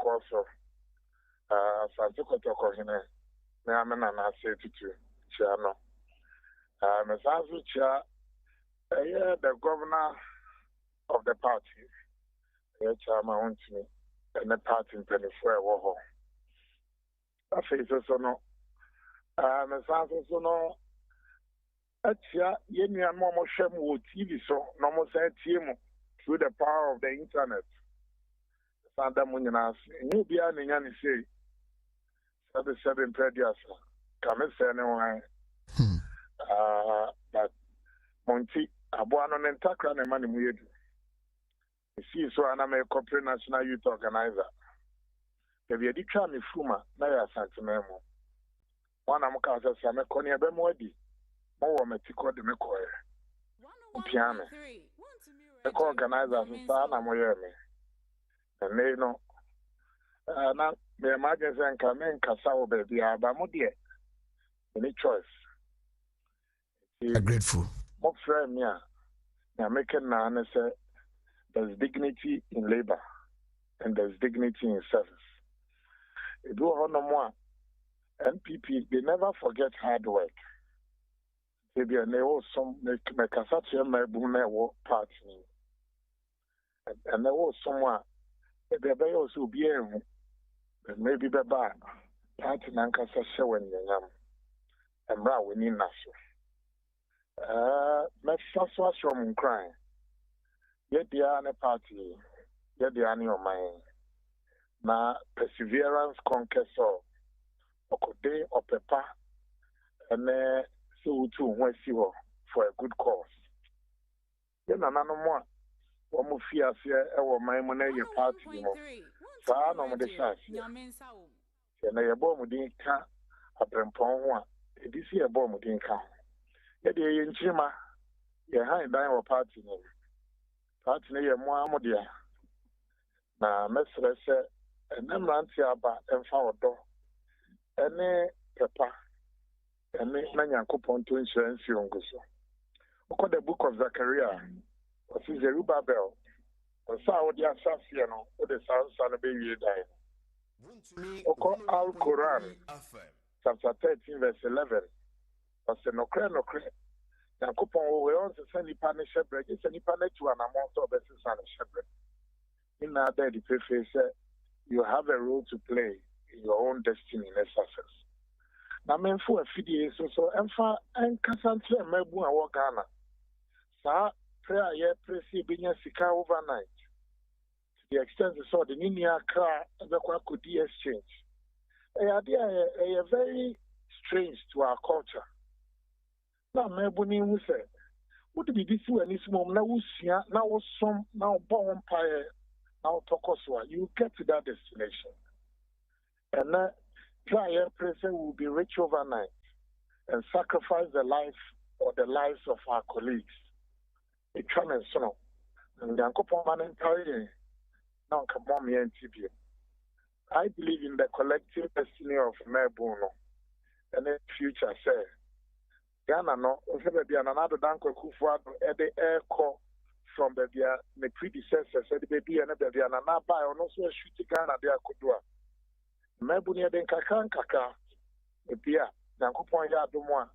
because of Santo Kotoko Hine, Namana say to Chiano. Mesazu Chia, the governor of the party, Chama wants me, and the party in 24 war. I face so no. Mesazu so no. Achia, Yemi and Momo Shemu TV so, no more say team through the power of the internet. Sanda Muninas, you be an Yanni say, 7 predias, come and say no. But Monty, Abuano and Takran and Money Muid. You see, so I'm a corporate national youth organizer. If you did try me, Fuma, Naya Santamemo. One Amaka says, I'm a Conia Bemodi. More Metico de Mecoy. Piano. The co-organizers and son, I'm with me. And they know. Now, the emergency and come in Casao, baby, Abamudia. Any choice. I'm grateful. More friend, yeah. You're making an answer. There's dignity in labor and there's dignity in service. You do no more. NPP, they never forget hard work. Maybe a neo some make a such a boom party. And there was someone, there may also be a maybe the bar, party Nankasa showing you and brow winning national. My first was from crying. Yet the other party, yet the annual mind. Now, perseverance conquers all. Okode or Peppa, and so too, when see for a good cause. Then another more. One more fear, our my money, your party. So I know the chance. And I bomb within car, a brempon one. It is here a bomb within car. Yet the Chima, your high dime or party name. Party near Moamodia. Now, Messer said, and then Rantia about and found door. Any Peppa, and many coupon to insurance young so. Look the book of Zachariah, what is the Rubabel, or Saudi Assassino, or the South Son of Baby dying. Oko Al Quran, chapter 13, verse 11. But the no credit, and coupon will also send the panic shepherd, it's any panic to an amount of the son of shepherd. In that day, the preface said, you have a role to play in your own destiny and success. Now, men for a few days so and for and Cassandra and Mebu and Wakana. Sa prayer yet pressy being sika overnight. To the extent they saw the Ninia car and the Kwakudi exchange. A idea a very strange to our culture. Now, Mebuni who said, would be this way and this moment now was some now born empire now Tokoswa. You get to that destination. And that prayer person will be rich overnight and sacrifice the life or the lives of our colleagues. It can and so. And the Ankopoman entire now come on me and TB. I believe in the collective destiny of Mebuno and the future say. Ghana no, be another Danko Kufuado at the air call from the predecessors, said the baby and the Anna by or no so shoot Ghana there could do. Mebunia den kakan kaka ebia na kopon ya domwa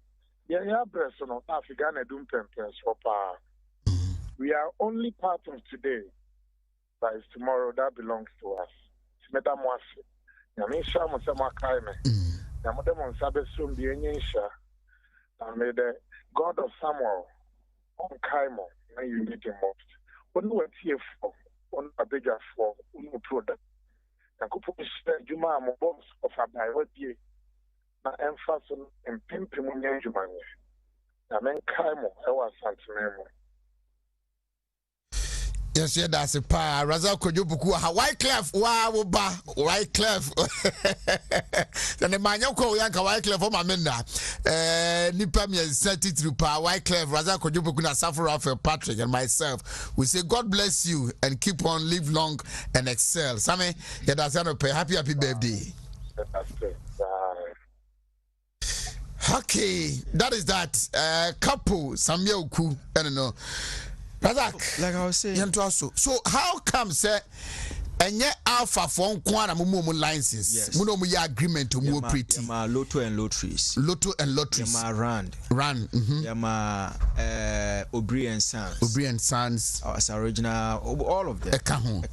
ya breso no Africa na dum pempens for pa. We are only part of today, but it's tomorrow that belongs to us. Smeda mwase na me sha mo se makai me na mo dem on sabe sum bi enyensha and may the God of Samuel on Kaimo when you need him most. When we here for on a bigger for product. Juma boss of a biology, na emphasis and pimping Jumani. I mean, Kaimo, I was Santamemo. Yes, yeah, that's a pa. Razak Kojo Opoku. White Clef, wow, ba, White Clef. Then the man you call Yanka White Clef for my menda. Nipa me sent it through pa White Clef. Razak Kojo Opoku na suffer for Patrick and myself. We say God bless you and keep on live long and excel. Sammy, yeah, that's an happy birthday. Okay, that is that. Couple Samuel Ku. I don't know. Razak, like I was saying, so how come say enye alpha for nkwana mo license mo no mo ya agreement mo operate ma Lotto and Lotteries ma Rand ma Obri and Sons as original all of them account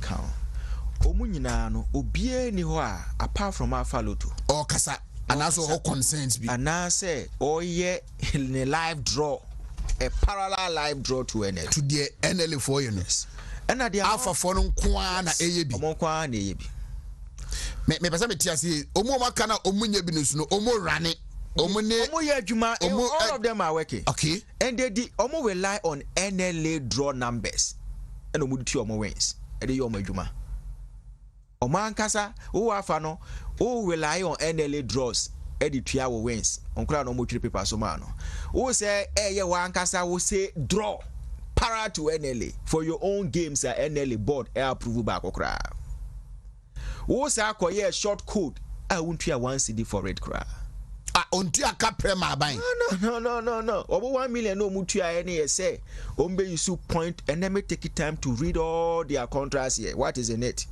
omu nyina no obie ni ho a apart from Alpha Lotto or kasa and also all concerns be and now say ye in a live draw a parallel live draw to NL to the NL for you know and at the alpha for no kwa na eyebi omo kwa na eyebi me pesa me tia say omo maka na omunye bi no so no omo rane omo ye adwuma all of them are working okay and they omo rely on NLA draw numbers and omo ti omo wins e dey omo adwuma omo ankasa wo afa no wo rely on NLA draws editua wo wins onkura no mo three paper so ma no wo say ye wa ankasa wo say draw para to NLA for your own games at NLA board approve back okra wo say akoye short code I won't hear 1 CD for red cra ontu aka prema ban no obo 1 million no mutua any say ombe you su point and let me take it time to read all their contracts here what is in it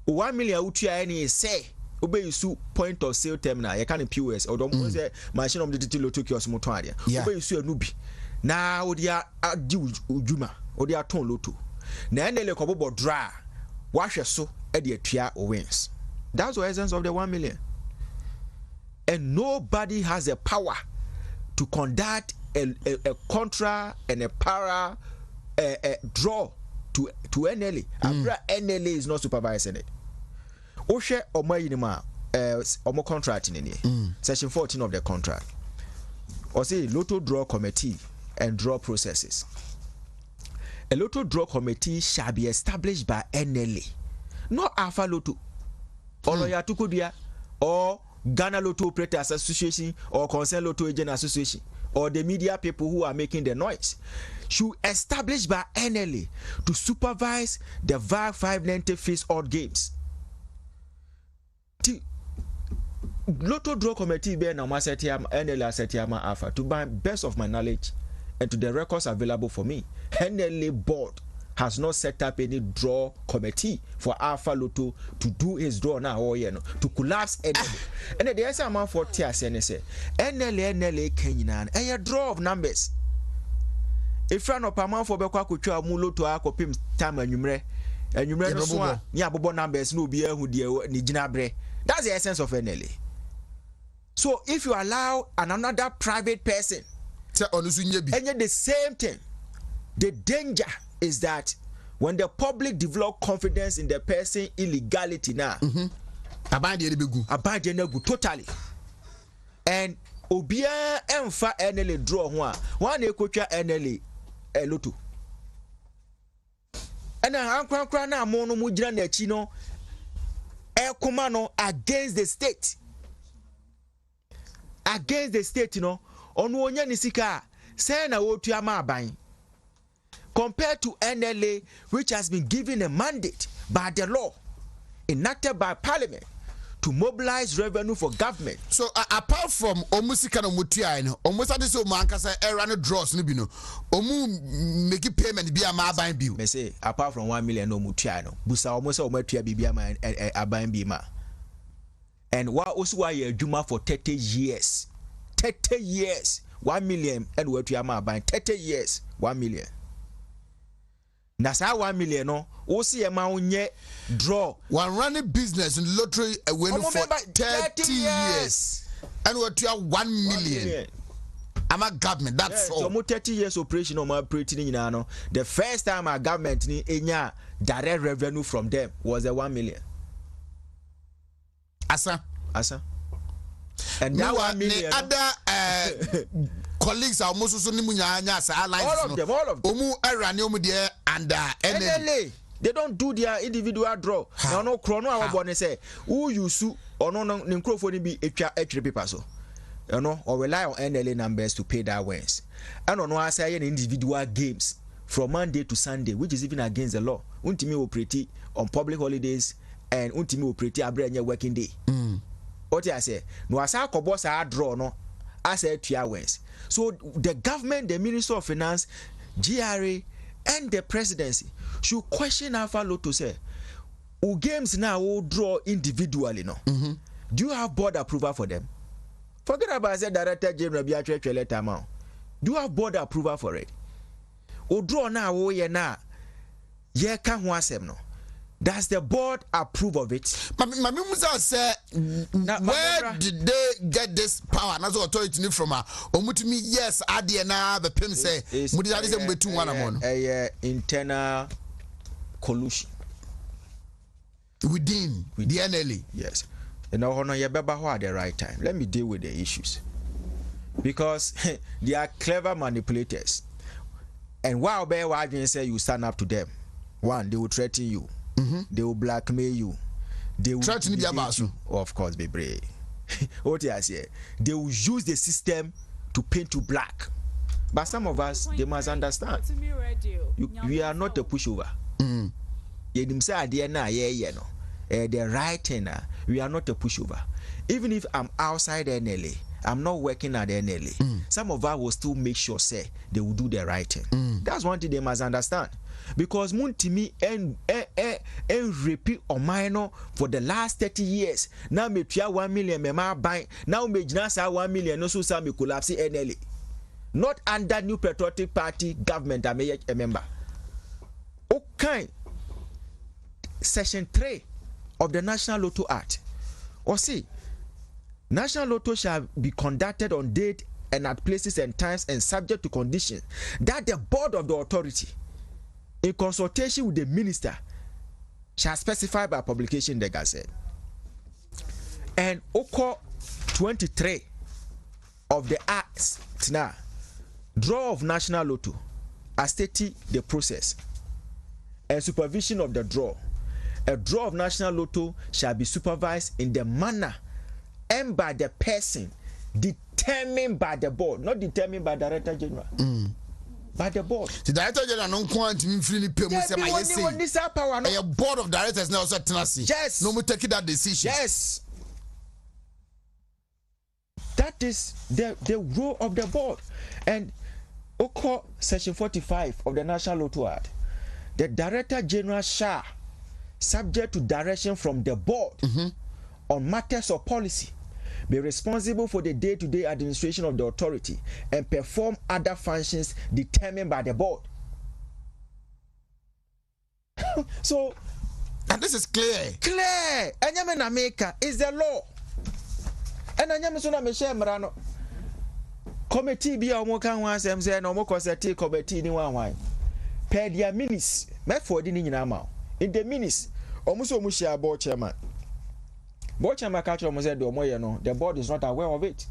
1 million utua any say obey you point of sale terminal you can POS or don't say machine of the Lotto kiosk moto ade obey you anubi na odia adi ujuma odia ton Lotto na NLA kobo draw wahwe so e de atua wins that's the essence of the 1 million and nobody has the power to conduct a contra and a para draw to NLA NLA is not supervising it. Oshe omo omo contract in section 14 of the contract. Or say Lotto draw committee and draw processes. A Lotto draw committee shall be established by NLA, not Alpha Lotto, or Loya Tukudia, or Ghana Lotto Operators Association, or Concern Lotto Agent Association, or the media people who are making the noise. Should established by NLA to supervise the VAR 590 face odd games. Lotto draw committee be na masetiam NLA asetiama Alpha to my best of my knowledge and to the records available for me. NLA board has not set up any draw committee for Alpha Lotto to do his draw now or to collapse NLA. And the answer amount for TS and say NLA Kenyan a draw of numbers. If you are not amount for Beka Kucha Mulo to Akopim time and numere no so ni abobo numbers no be who de ni ginabre. That's the essence of NLA. So if you allow another private person and the same thing, the danger is that when the public develop confidence in the person illegality now, totally. And obia emfa NLA draw one ekocha NLA Lotto. And ankra na mo no mu gina na chi no ekomano against the state. Against the state, you know, on wonya nisika, say na wotu ama aban. Compared to NLA, which has been given a mandate by the law, enacted by Parliament, to mobilize revenue for government. So apart from omusika no mutua no, almost at so mankasa erano draws no bi no, omu make payment bi ama aban bi. Me say apart from 1 million no mutua no, busa almost omatua bi ama aban bi ma. And what also why you adwuma for 30 years. 30 years, 1 million and what you are buying 30 years, 1 million. Nasa 1 million no, osi ema draw. One running business in lottery when for 30 years. And what you are 1 million. I'm a government, that's all. So 30 years operation on my operating in ano. The first time our government ni enya direct revenue from them was the 1 million. Asa. And that 1 million. Other colleagues are almost so all of them. Omu erani omu there and NLA. They don't do their individual draw. No chrono our born say who you sue or no microphone be etwa paper so. You know, or rely on NLA numbers to pay that wins. And on I say individual games from Monday to Sunday, which is even against the law. Untimi operate on public holidays and untimi operate abranya working day. What I say, no asa kobo sa draw no asa 2 hours. So the government, the Minister of Finance, GRA, and the presidency should question Alpha Lotto say, who games now will draw individually, no? Do you have board approval for them? Forget about the director general Biatre letter amount. Do you have board approval for it? Who draw now, oh, yeah, now. Yeah, can't want them, no. Does the board approve of it? Mami Musa said, where did they get this power? And as authority from her, Omutimi, yes, Adiana, the Pim say, Mudizalism between one among internal collusion within the NLE. Yes. And now, Honor Yababa at the right time. Let me deal with the issues because they are clever manipulators. And while Bear Wadrin say you stand up to them, one, they will threaten you. They will blackmail you. They will threaten you. Of course, be brave. What I say, they will use the system to paint you black. But some of us, they must understand. We are not a pushover. The right thing, we are not a pushover. Even if I'm outside NLA, I'm not working at the NLA. Some of us will still make sure, say, they will do the right thing. That's one thing they must understand. Because Muntimi and repeat or minor for the last 30 years. Now me try 1 million me ma buy. Now me jnasa 1 million no so me collapse NLA. Not under New Patriotic Party government I may a member. Okay. Section 3 of the National Lotto Act. Or see, National Lotto shall be conducted on date and at places and times and subject to conditions that the board of the authority, in consultation with the minister, shall specify by publication in the Gazette. And Oko 23 of the Acts now, draw of National Lotto, as stated the process and supervision of the draw. A draw of National Lotto shall be supervised in the manner and by the person determined by the board, not determined by the Director General. By the board. The Director General no want me freely pay me say my say. A board of directors now also Tennessee. Yes. No more taking that decision. Yes. That is the role of the board. And Oko Section 45 of the National Lotto Act, the Director General shall, subject to direction from the board on matters of policy, be responsible for the day-to-day administration of the authority and perform other functions determined by the board. So, and this is clear. Clear. Anyame America is the law. And anyame so na me share mrano. Committee bi a omo kan wan asem say na omo consent committee ni wan. Per dia minutes, me for di ni nyina ma. In the minutes, omo so omo share board chairman. Board chairman catch omo say the board is not aware of it.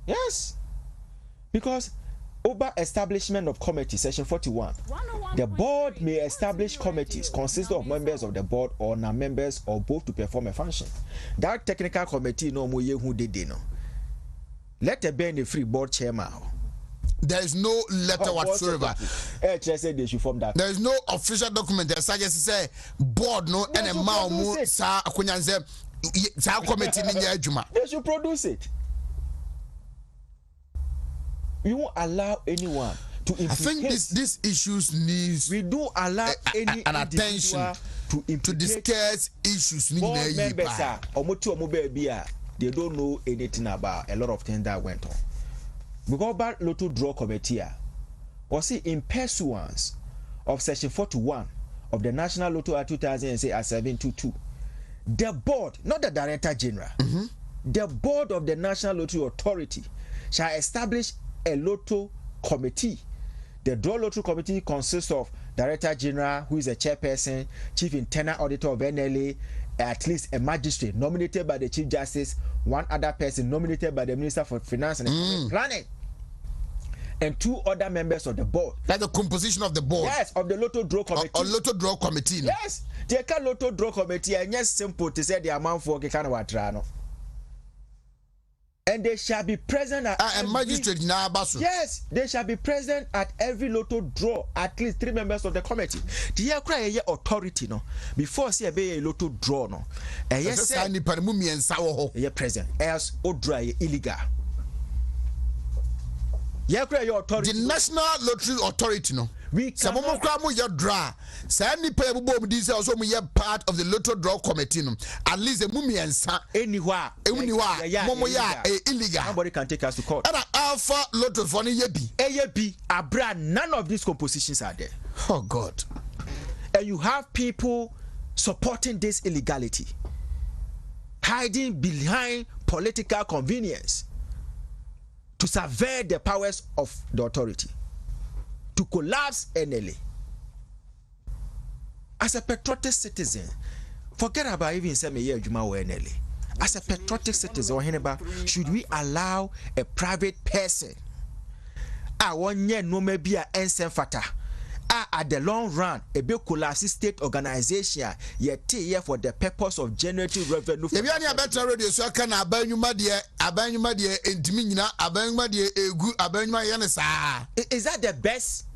Yes. Because over establishment of committee, section 41, the board may establish committees consisting of members of the board or non-members or both to perform a function. That technical committee no more who did no. Let the be a free board chairman. There is no letter whatsoever. They should form that. There is no official document that suggests say board no and a mao sa akunyanze sa committee ni adwuma. They should produce it. We won't allow anyone to implicate. I think these issues needs. We don't allow any an attention to discuss issues. Board members they don't know anything about a lot of things that went on. We go back Lotto Draw Committee. Or see in pursuance of Section 41 of the National Lotto Act 2007-22, the board, not the Director General, the board of the National Lottery Authority shall establish a Lotto Committee. The Draw Lottery Committee consists of Director General, who is a chairperson, Chief Internal Auditor of NLA, at least a magistrate nominated by the Chief Justice, one other person nominated by the Minister for Finance and Economic Planning, and 2 other members of the board. That's the composition of the board. Yes, of the Lotto Draw Committee. Or Lotto Draw Committee. Yes, the Lotto Draw Committee, and yes, simple to say the amount for Kekanawatrano. And they shall be present at magistrate now. Yes, they shall be present at every Lotto draw, at least 3 members of the committee. The year cry authority no before see a Lotto draw no. Yes, present. Else o draw illegal. authority. The National Lottery Authority, no. We cannot. Draw. Any player also part of the Lotto Draw Committee. No. At least a mummy and anywhere. Illegal. Nobody can take us to court. And Alpha Lotto for AAB, Abra, none of these compositions are there. Oh God. And you have people supporting this illegality, hiding behind political convenience to subvert the powers of the authority, to collapse NLA. As a patriotic citizen, forget about even saying NLA. As a patriotic citizen, should we allow a private person no maybe a ensign fata at the long run a big collapse state organization yet for the purpose of generating revenue? If you are better radio, so can is that the best?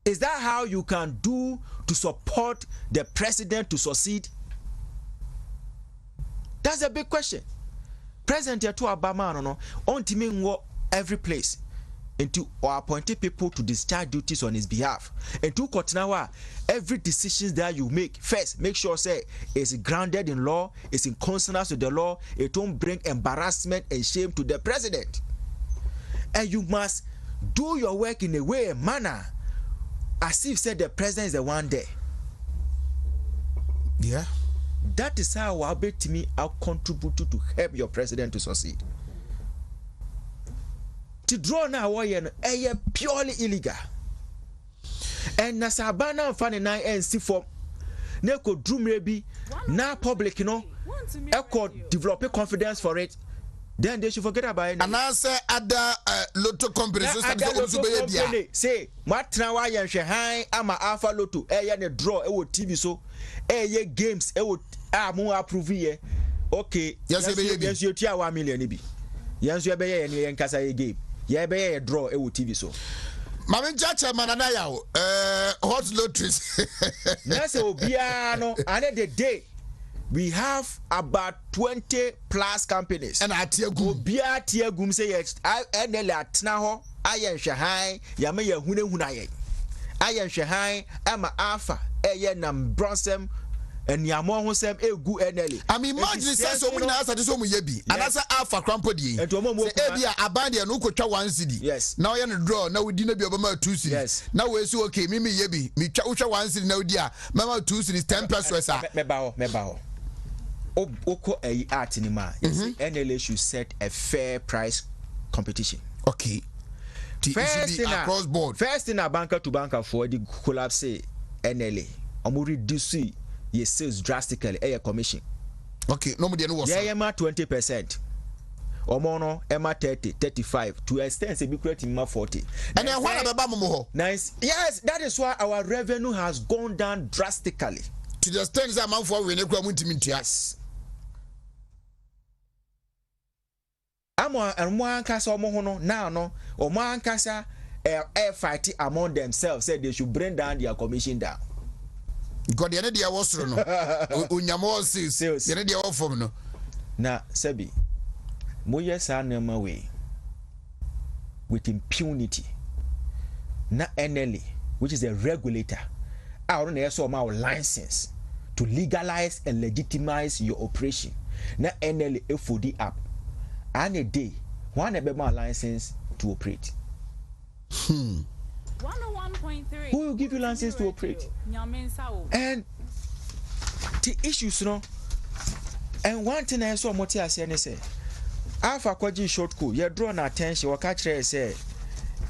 Is that how you can do to support the president to succeed? That's a big question. President to Obama no on teaming every place into or appointed people to discharge duties on his behalf. And to Kotinawa, every decision that you make, first make sure say it's grounded in law, it's in consonance with the law, it won't bring embarrassment and shame to the president. And you must do your work in a way, a manner, as if said the president is the one there. Yeah. That is how I'll bet me I'll contribute to help your president to succeed. To draw now purely illegal. And Nasabana and Fanny Nine and see for Neko Drew maybe now public, echo develop confidence for it. Then they should forget about it. And I say other Lotto companies say what now I am high I'm a Alpha Lotto a draw TV so games more approve here. Okay, yes you tia 1 million be. Yes you be any enkasa game. Yeah, be a draw a TV so. Mama Jacha Mananaya, hot lotteries. That's Obiano, and the day we have about 20 plus companies. And at your good beer tier gum say I and the Latnaho, I am Shahai, Yamaya Hunaye. I am Shahai, I'm a Alpha, Ayanam Bronsem. And Yamon Sam a good NLE. I mean, imagine so many answers to some yebi. And that's Alpha Crampody. And to Abia Abandi and Uko 1 city. Yes. Now you're in a draw. Now we didn't be about 2 cities. Yes. Now we're so okay. Mimi yebi. Me Ucha 1 city now, dear. Mama 2 cities 10 plus Wesa. Mebao. Oko a artinima. NLA should set a fair price competition. Okay. First across board. First in a banker to banker for the collapse NLA. Omu reduce your sales drastically, a commission. Okay, nobody knows. Yeah, 20%. Omono, Emma 30, 35, to extent, be creating 40. And then what about Momo? Nice. Yes, that is why our revenue has gone down drastically. To the extent that man for when you come to meet us. I'm one cassa omono now, no, or one cassa air fighting among themselves said they should bring down their commission down. God, the idea was no. Unyamo sales. The idea of from no. Na Sebi, Moya Sanema way with impunity. Na NLA, which is a regulator, I don't know so our license to legalize and legitimize your operation. Na NLA FOD app. And a day, one a my license to operate. 101.3. Who will give you license to operate? And the issues, and one thing I saw Motia say, Alpha Kwaji short code, you draw an attention, or catch say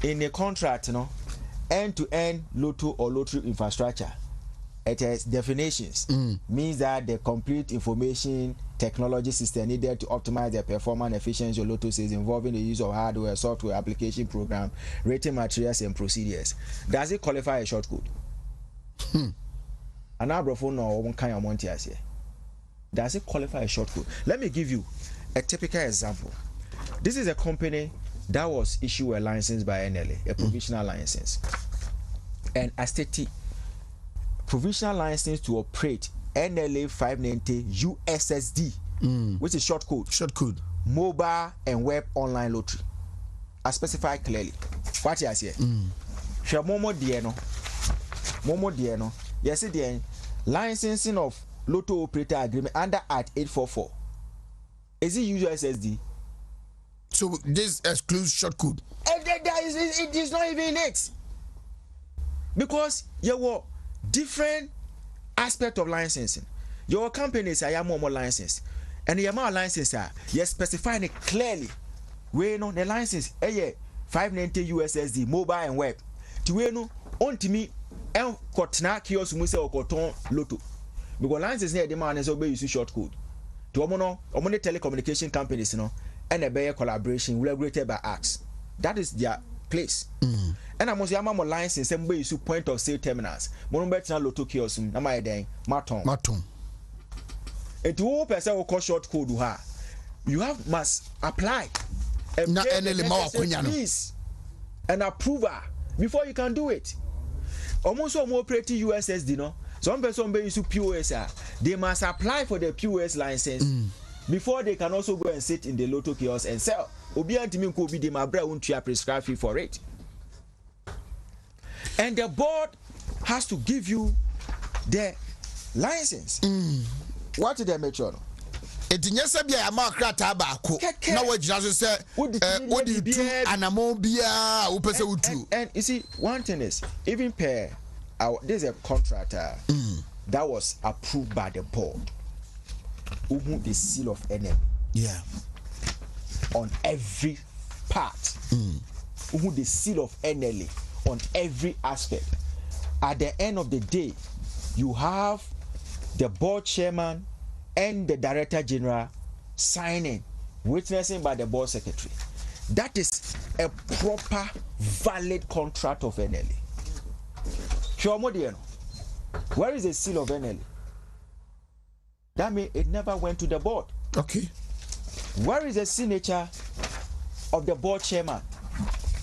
in a contract, end-to-end Lotto or lottery infrastructure. It has definitions, means that the complete information technology system needed to optimize the performance efficiency of Lotto sales involving the use of hardware, software, application program, rating materials, and procedures. Does it qualify a short code? An abrophone or one kind of montias here. Does it qualify a short code? Let me give you a typical example. This is a company that was issued a license by NLA, a provisional license, and a state provisional license to operate NLA 590 USSD, which is short code. Short code. Mobile and web online lottery. are specified clearly. What you say? Share Momo Dieno. Yes, the licensing of Lotto operator agreement under Act 844. Is it USSD? So this excludes short code. It is not even it. Because you were different aspect of licensing. Your companies are more license. And the amount of license are you specifying it clearly. We know the license 590 USSD mobile and web. To we know on to me and kotna kiosk muse or koton Lotto. Because license near demand is obey use short code. To omono telecommunication companies, and a better collaboration regulated by acts. That is their place. And I must have more license and use point of sale terminals. Monobetina Lotto kiosk, na my day, maton. And to all person who call short code, you must apply fees and approval before you can do it. Almost all more operating USSD, some person use POS, they must apply for the POS license before they can also go and sit in the Lotto kiosk and sell. Obiantimi could be the Mabra won't prescribe fee for it. And the board has to give you the license. What did they make sure? It nyesa bia ya makrata baako na wajina so say odi tu anamo bia wo pese utu. And you see, one thing is, even there's a contractor that was approved by the board who the seal of NM. Yeah. On every part. Who the seal of NLA on every aspect. At the end of the day, you have the board chairman and the director general signing, witnessing by the board secretary. That is a proper, valid contract of NLA. Where is the seal of NLA? That means it never went to the board. Okay. Where is the signature of the board chairman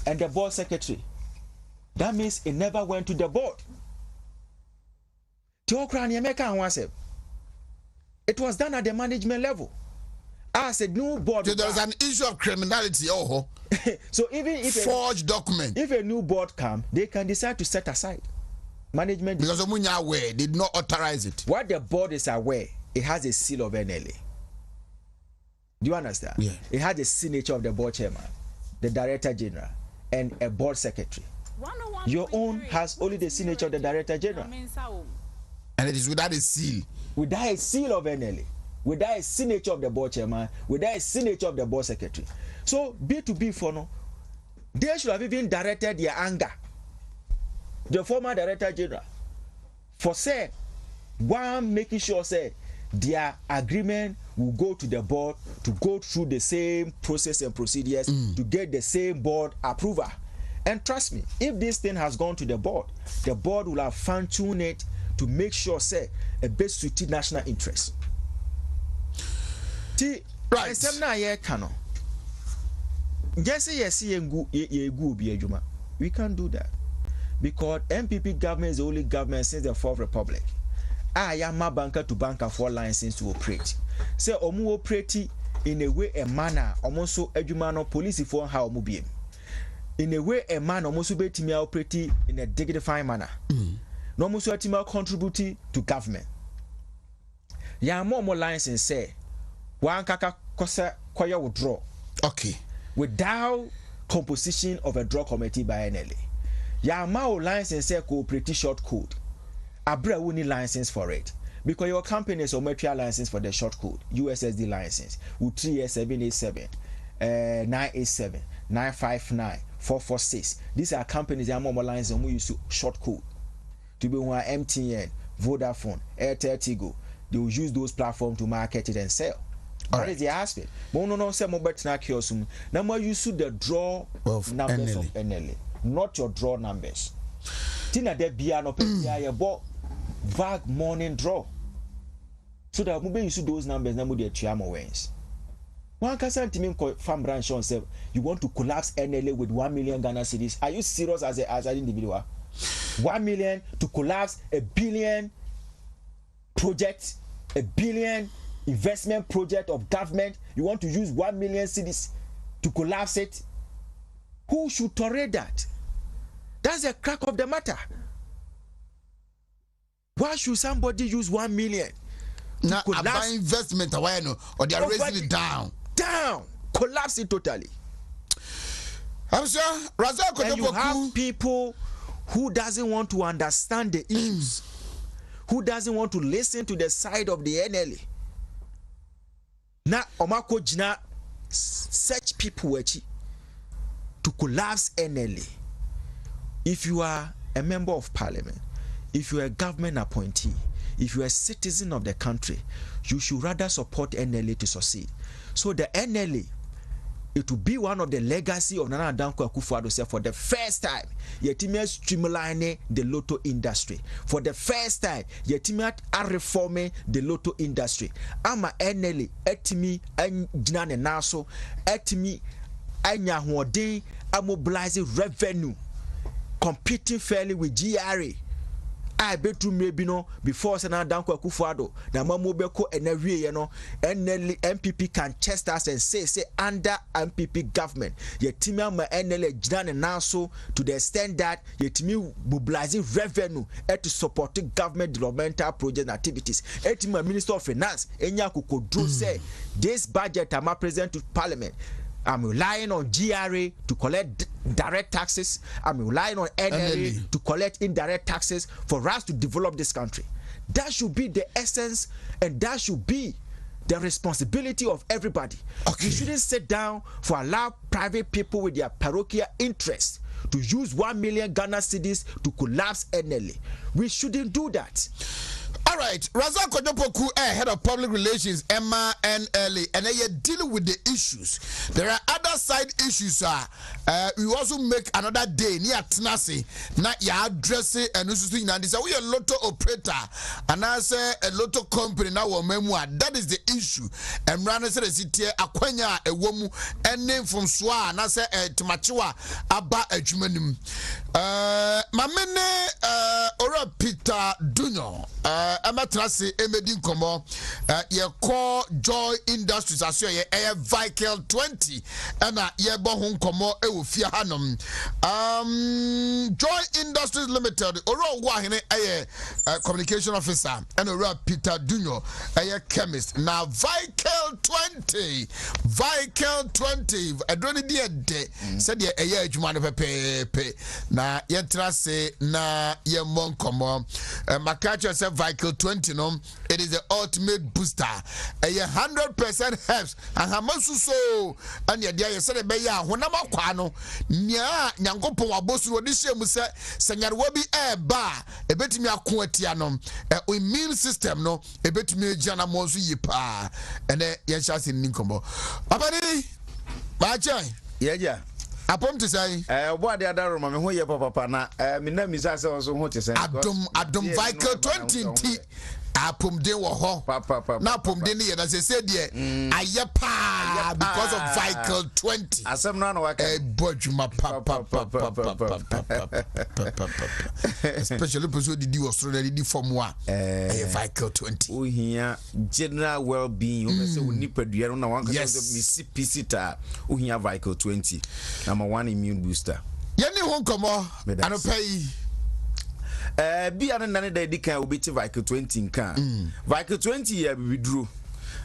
and the board secretary? That means it never went to the board. It was done at the management level. As a new board. So there's an issue of criminality. So even if forged document. If a new board comes, they can decide to set aside. Management. Because Omunya aware did not authorize it. What the board is aware, it has a seal of NLA. Do you understand? Yeah. It has the signature of the board chairman, the director general, and a board secretary. Your own has only the signature of the director general. And it is without a seal. Without a seal of NLA, without a signature of the board chairman, without a signature of the board secretary. So B2B for no, they should have even directed their anger. The former director general, for say, one making sure say their agreement will go to the board to go through the same process and procedures to get the same board approval. And trust me, if this thing has gone to the board will have fine-tuned it to make sure say a best suited national interest. Right. We can't do that because MPP government is the only government since the Fourth Republic. I am a banker to banker for license to operate. Say omu operate in a way a manner almost so edumano police for how omu be. In a way a man almost be to operate in a dignified manner. No musu atima contribute to government. Ya more license say one kaka kosa kwaya withdraw. Okay. Without composition of a draw committee by NLA. Ya more license say cooperate short code. Abra we need license for it. Because your company is a material license for the short code, USSD license, with 3 years 787, 987, 959, 446. These are companies that are more license we use to short code. To be one MTN, Vodafone, Airtel, Tigo, they will use those platforms to market it and sell. That is the aspect. But no say mobile kiosum. Now you use the draw of numbers NLA. Of NLA, not your draw numbers. Tina de bia no pay bought vague morning draw. So that mobile use those numbers. Now the chiamo wins. One can team farm branch on say you want to collapse NLA with 1 million Ghana cedis. Are you serious as an individual? 1 million to collapse a billion project, a billion investment project of government. You want to use 1 million cedis to collapse it? Who should tolerate that? That's the crack of the matter. Why should somebody use 1 million? Now, buy investment away, no, or they are raising it down. Down. Collapse it totally. I'm sure Razak Kojo Opoku. And you have people who doesn't want to understand the issues, who doesn't want to listen to the side of the NLA. Now, Omako Jina, such people to collapse NLA. If you are a member of parliament, if you are a government appointee, if you are a citizen of the country, you should rather support NLA to succeed. So the NLA, it will be one of the legacy of Nana Danko Akufo-Addo for the first time. Yetimi streamline the Lotto industry. For the first time, Yetimi are reforming the Lotto industry. Ama NLA etimi anjina naso etimi anya hoden mobilizing revenue, competing fairly with GRA. I bet to maybe no before Senator Danko Akufo-Addo na mamobeko enawie ye no NL MPP can chest us and say under MPP government yetimi ama NL gina na so to the extent that yetimi mobilizing revenue to support government developmental project activities. Etimi Minister of Finance enya kokodro say this budget am present to parliament. I'm relying on GRA to collect direct taxes. I'm relying on NLA to collect indirect taxes for us to develop this country. That should be the essence, and that should be the responsibility of everybody. Okay. You shouldn't sit down for allow private people with their parochial interests to use 1 million Ghana cedis to collapse NLA. We shouldn't do that. All right, Razak Kojo Opoku, head of public relations, Emma NLA, and they are dealing with the issues. There are other side issues. We also make another day near Tenase. Now you address it and also now this. We are Lotto operator, and I say a Lotto company now or memoir. That is the issue. And Rana said, "Sit here, Akwenya, a woman, and name from Swa, and I say Timachiwa, Abba Ejumanim." Mamene Ora Peter Dunyo. Amatrasi Emedin Komo, your core Joy Industries, as you a Vehicle 20, and ye Bohun Komo, Eufia Hanum. Joy Industries Limited, Oro Wahine, a communication officer, and Ora Peter Dunyo, a chemist. Now, Vehicle 20, a drone dear day, said ye a year Jumana Pepe, na yetrase, na ye mon Komo, Makacho said Vehicle 20 no, it is the ultimate booster. A 100% helps and hamasu so and ya dia yesere be ya honama kwano nya nyankopon abosu no dihye mu se sanyarwa bi ba ebetimi ako atia no immune system no ebetimi agina mo so yipa ene ye chase ninkombo abani ba chai yeja apom to say what the other room me ho ye papa na me na mi say so ho te say adom Vehicle 20 apom de wo ho na apom de ne ye na say de ayepa because of Vehicle 20 asem no wa ka bodwuma especially person didi Australia didi form wa Vehicle 20 ohia general well-being o say onipadua no na wan ka say PC ohia Vehicle 20 number 1 immune booster yeni ho komo anopai bi an nane da di kan obeti Vehicle 20 nkan Vehicle 20 ya biduro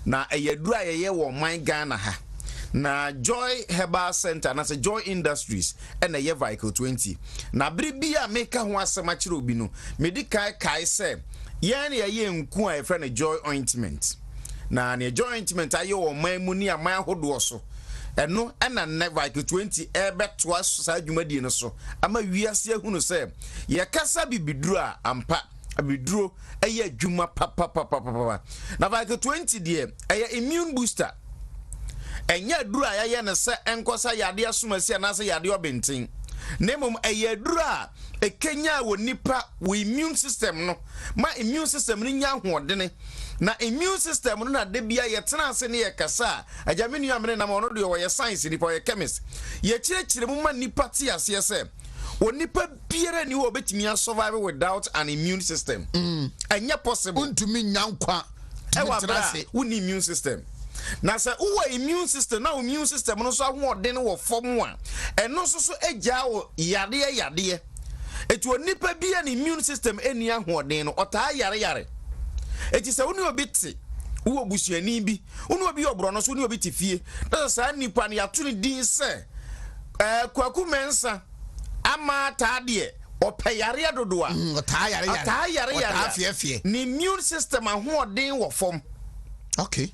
na eyaduru ayeye wo man Ghana ha na Joy Herbal Center na say Joy Industries and ye Vehicle 20 na bere bi a meka ho asema kire obi no medical kai say ye na ye nku a efre na Joy Ointment na ne Joy Ointment aye wo man mu ni aman hodo so eno ena ne Vehicle 20 beto aso sa adwumadie no so ama wiase ahunu se ye kasa bibiduro a ampa abiduro eye adwuma papa na Vehicle 20 de eye immune booster enya duro a ye ne se enkosa yade asomasi na se yade obenten nemom eye duro a ekenya wo nipa wo immune system no ma immune system ni nya hoodene na immune system no na de bia ye tena ase ne ye kasa ajamenu amene na mo no de wo ye science ni po ye chemist ye kirekire mu ma nipa ti ase se onipa biere ni wo betimi survive without an immune system anya possible untumi nyankwa e wa bra wo ni immune system na say wo immune system na immune system no so ahoɔden wo fom a ɛno so agya wo yade etu onipa bi an immune system eni ahoɔden no ɔtaa yare eti sɛ woni obi te wo busuani bi woni obi obro no so woni obi te fie na saa nipa no yato ne din sɛ kwaku mensa ama taade opeyare adodo a ɔtaa yare ni immune system ahoɔden wo fom. Okay.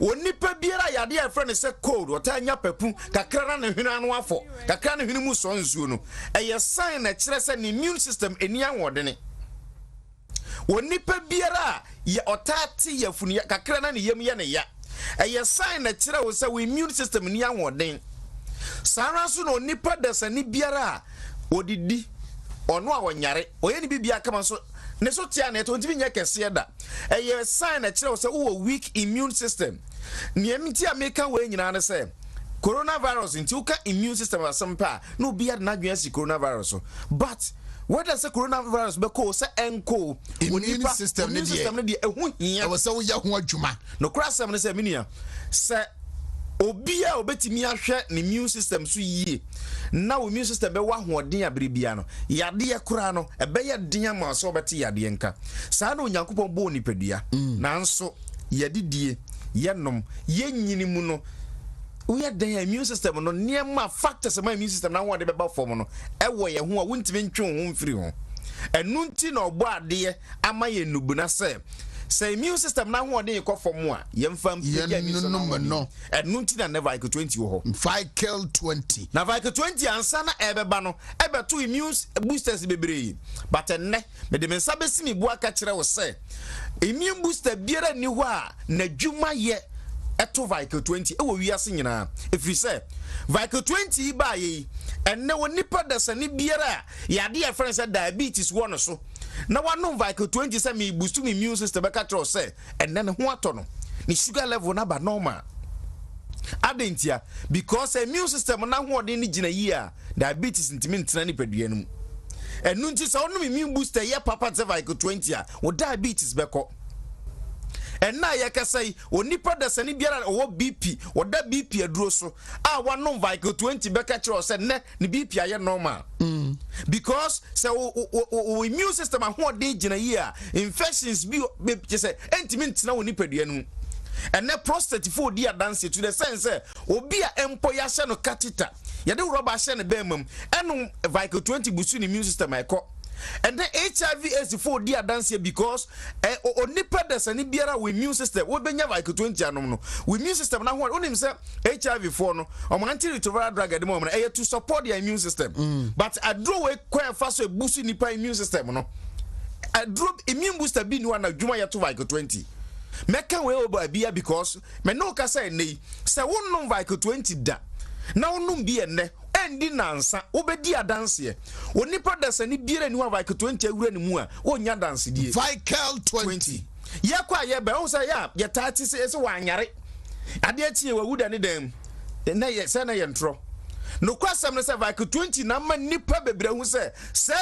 Onipa biara yade a friend say cold ɔtaa nya papu kakra na hwene ano afɔ kakra na hwene mu so nsuo no ɛyɛ sign na kyerɛ sɛ ne immune system eni ahoɔden. Onipa biara ya ɔtaa te yafunu kakra na ne yam ye ne ya ɛyɛ sign na kyerɛ wo sɛ wo immune system eni ahoɔden. Sara so no onipa dasani biara odidi ɔno a wɔnyare ɔyɛ ne bibia kama so ne so tia na to ntimi nya kɛse da ɛyɛ sign na kyerɛ wo sɛ wo weak immune system. Niamti a meka we nyina ne sɛ coronavirus nti uka immune system asampa no bia na dwen si coronavirus but what does the coronavirus be call say enko immune system ne die ehu hia wo sɛ wo ya ho adwuma no krasam ne sɛ minia sɛ obia obetimi ahwɛ ne immune system so yie na wo immune system be wa hoɔden abribia no yade kura no ɛbɛyɛ den ma so obɛte yade nka saa na onyankopɔn bo nipadua nanso yadidie yenom yenyini mu no we are the immune system no niema factors my immune system na wo de beba form no ɛwɔ ye ho a wontimi ntwe ho mfiri ho ɛnu nti na ɔbɔ ade ama ye nubuna sɛ immune system na ho de yekɔ form a yemfam no ɛnu nti na never like 20 wo ho Vical 20 na Vical 20 ansa na ɛbɛba no ɛbɛto immune boosters bebree but enne me de mensa besimi bu aka kyerɛ wo sɛ immune booster biara ni ho a na dwuma ye eto Vical 20 ewo wiase nyina efiri sɛ Vical 20 ba yi enne wonipa dasani biara yade ya friend say diabetes wo so na wano Vical 20 say me boost me immune system be ka tro say enne ne ho ato no ni sugar level na ba normal adentia because immune system na ho ode ni gina yi a diabetes ntimi ntena ni padua no enu nti say ono immune booster ye papa say Vical 20 a wo diabetes be ko. And now you can say, onipa da sani biara owo BP, oda BP aduro so. Ah, one Vical 20 beka chiro said ne ni BP aye normal. Because say o immune system ahoɔden gina yi a infections bi say entimi ntina onipa dua no. And ne prostate for dia dance to the sense obi a empo ya hye no catheter. Ye de rubber hye ne bemam. Eno Vical 20 busu ni immune system ekɔ. And then HIV is for dear dance because onipa da sani biara we immune system we benya Vical 20 anom no we immune system na ho onim say HIV for no antiretroviral drug at the moment to support their immune system but I draw we kwa fa so boost nipa immune system no I drop immune booster bi no na dwuma ya to Vical 20 meka we oba bia because me no ka say nei say wonnom Vical 20 da na wonnom bi enne endi nansa obedi adanse onipa dasani biere ni wa Vical 20 awura ni mu a onya danse die Vical 20 yakwa ye be o say ya ye tati se wanyare ade atie wa wuda ne dem na ye se na ye ntro no kwasam ne se Vical 20 na ma nipa bebre hu se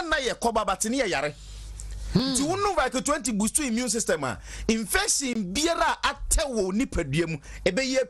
na ye koba batene ye yare ti wonu Vical 20 boost immune system a infection biara atewo nipa duam ebe ye